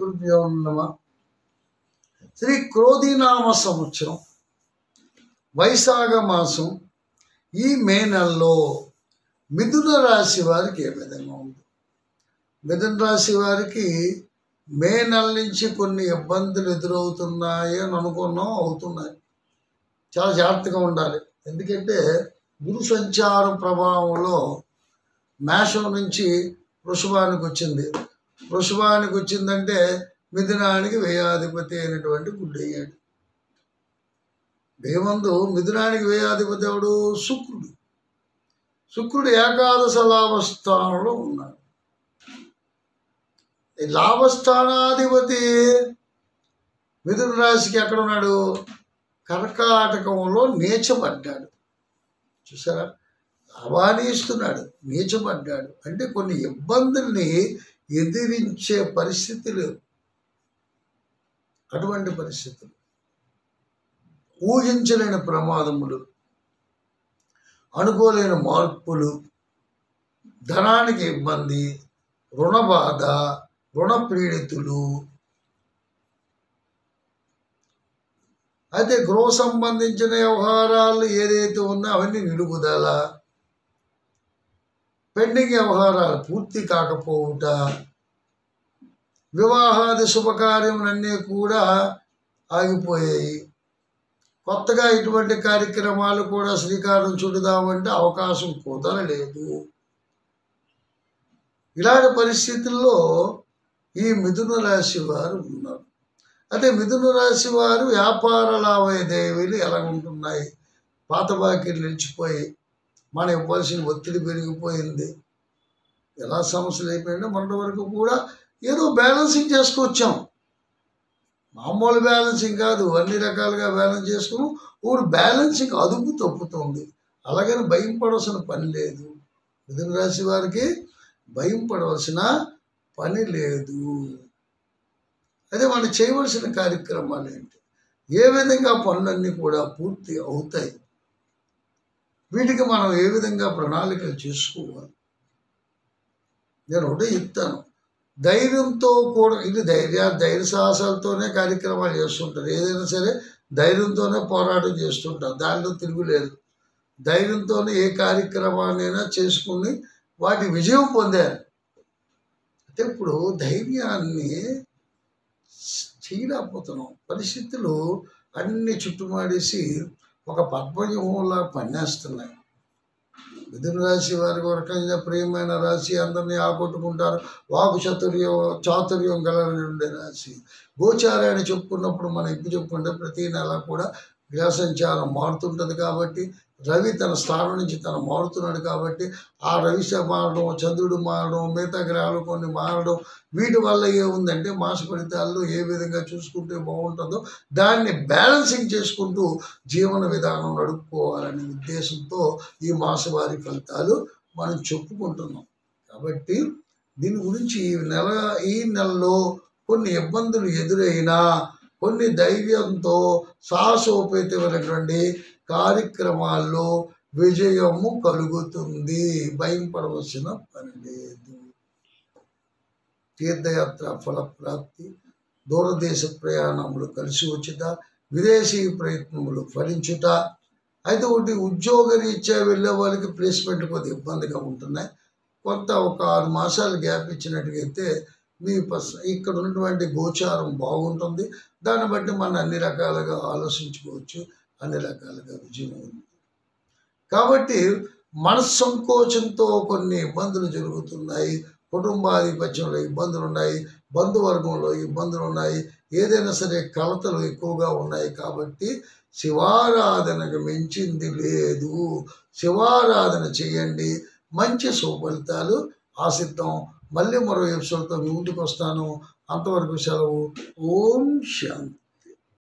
శ్రీగురుభ్యో నమః. శ్రీ క్రోధినామ సంవత్సరం వైశాఖ మాసం ఈ మే నెలలో మిథున రాశి వారికి ఏ విధంగా ఉంది? మిథున రాశి వారికి మే నెల నుంచి కొన్ని ఇబ్బందులు ఎదురవుతున్నాయి అని అనుకున్నాం, అవుతున్నాయి. చాలా జాగ్రత్తగా ఉండాలి. ఎందుకంటే గురు సంచారం ప్రభావంలో మేషం నుంచి వృషభానికి వచ్చింది. వృషభానికి వచ్చిందంటే మిథునానికి వ్యయాధిపతి అయినటువంటి గుడ్డయ్యాడు. దేవందు మిథునానికి వ్యయాధిపతి ఎవడు? శుక్రుడు. శుక్రుడు ఏకాదశ లాభస్థానంలో ఉన్నాడు. ఈ లాభస్థానాధిపతి మిథున రాశికి ఎక్కడ ఉన్నాడు? కర్కాటకంలో నీచబడ్డాడు. చూసారా? లాభాన్నిస్తున్నాడు, నీచబడ్డాడు. అంటే కొన్ని ఇబ్బందుల్ని ఎదిరించే పరిస్థితి లేదు. అటువంటి పరిస్థితులు, ఊహించలేని ప్రమాదములు, అనుకోలేని మార్పులు, ధనానికి ఇబ్బంది, రుణ బాధ, రుణ పీడితులు. అయితే గృహ సంబంధించిన వ్యవహారాలు ఏదైతే ఉన్నా అవన్నీ నిలుపుదల, పెండింగ్ వ్యవహారాలు పూర్తి కాకపోవుట, వివాహాది శుభకార్యములన్నీ కూడా ఆగిపోయాయి. కొత్తగా ఇటువంటి కార్యక్రమాలు కూడా శ్రీకారం చుడదామంటే అవకాశం కుదరలేదు. ఇలాంటి పరిస్థితుల్లో ఈ మిథున రాశి వారు ఉన్నారు. అయితే మిథున రాశి వారు వ్యాపార లావాదేవీలు ఎలా ఉంటున్నాయి? పాత బాకీలు నిలిచిపోయి మనం ఇవ్వాల్సిన ఒత్తిడి పెరిగిపోయింది. ఎలా సమస్యలు అయిపోయిందో మొన్నటి వరకు కూడా ఏదో బ్యాలెన్సింగ్ చేసుకొచ్చాం. మామూలు బ్యాలెన్సింగ్ కాదు, అన్ని రకాలుగా బ్యాలెన్స్ చేసుకుని ఇప్పుడు బ్యాలెన్సింగ్ అదుపు తప్పుతుంది. అలాగని భయం పడవలసిన పని లేదు. మిథున రాశి వారికి భయం పడవలసిన పని లేదు. అదే మనం చేయవలసిన కార్యక్రమాలు ఏంటి? ఏ విధంగా పనులన్నీ కూడా పూర్తి అవుతాయి? వీటికి మనం ఏ విధంగా ప్రణాళికలు చేసుకోవాలి? నేను ఒకటే చెప్తాను, ధైర్యంతో కూడా ఇది ధైర్య సాహసాలతోనే కార్యక్రమాలు చేస్తుంటారు. ఏదైనా సరే ధైర్యంతోనే పోరాటం చేస్తుంటారు. దాంట్లో తిరుగులేదు. ధైర్యంతోనే ఏ కార్యక్రమాన్నైనా చేసుకుని వాటి విజయం పొందారు. అంటే ఇప్పుడు ధైర్యాన్ని చేయలేకపోతున్నాం. పరిస్థితులు అన్ని చుట్టుమాడేసి ఒక పద్మవ్యూహంలా పన్నేస్తున్నాయి. మిథున రాశి వారికి ఒక రకంగా ప్రియమైన రాశి, అందరినీ ఆకట్టుకుంటారు. వాకు చాతుర్యం ఉండే రాశి. గోచారాన్ని చెప్పుకున్నప్పుడు మనం ఇప్పుడు చెప్పుకుంటే ప్రతి నెల కూడా గ్రహ సంచారం మారుతుంటుంది. కాబట్టి రవి తన స్థానం నుంచి తను మారుతున్నాడు. కాబట్టి ఆ రవి మారడం, చంద్రుడు మారడం, మిగతా గ్రహాలు కొన్ని మారడం, వీటి వల్ల ఏముందంటే మాస ఫలితాల్లో ఏ విధంగా చూసుకుంటే బాగుంటుందో దాన్ని బ్యాలెన్సింగ్ చేసుకుంటూ జీవన విధానం నడుపుకోవాలనే ఉద్దేశంతో ఈ మాసవారి ఫలితాలు మనం చెప్పుకుంటున్నాం. కాబట్టి దీని గురించి ఈ నెలలో కొన్ని ఇబ్బందులు ఎదురైనా కొన్ని ధైర్యంతో సాహసోపేతమైనటువంటి కార్యక్రమాల్లో విజయము కలుగుతుంది. భయం పడవలసిన పని లేదు. తీర్థయాత్ర ఫలప్రాప్తి, దూరదేశ ప్రయాణములు కలిసి వచ్చుట, విదేశీ ప్రయత్నములు ఫలించుట. అయితే ఒకటి, ఉద్యోగరీత్యా వెళ్ళే వాళ్ళకి ప్లేస్మెంట్ కొద్దిగా ఇబ్బందిగా ఉంటున్నాయి. కొంత ఒక 6 మాసాలు గ్యాప్ ఇచ్చినట్టుగైతే మీ ఇక్కడ ఉన్నటువంటి గోచారం బాగుంటుంది. దాన్ని బట్టి మనం అన్ని రకాలుగా ఆలోచించుకోవచ్చు, అన్ని రకాలుగా విజయం ఉంది. కాబట్టి మనస్సంకోచంతో కొన్ని ఇబ్బందులు జరుగుతున్నాయి. కుటుంబాధిపత్యంలో ఇబ్బందులు ఉన్నాయి, బంధువర్గంలో ఇబ్బందులు ఉన్నాయి, ఏదైనా సరే కలతలు ఎక్కువగా ఉన్నాయి. కాబట్టి శివారాధనకు మించింది లేదు. శివారాధన చేయండి, మంచి సుఫలితాలు ఆశిద్దాం. మళ్ళీ మరో ఎపిసోడ్తో మీ ముందుకు వస్తాను. అంతవరకు సెలవు. ఓం శాంతి.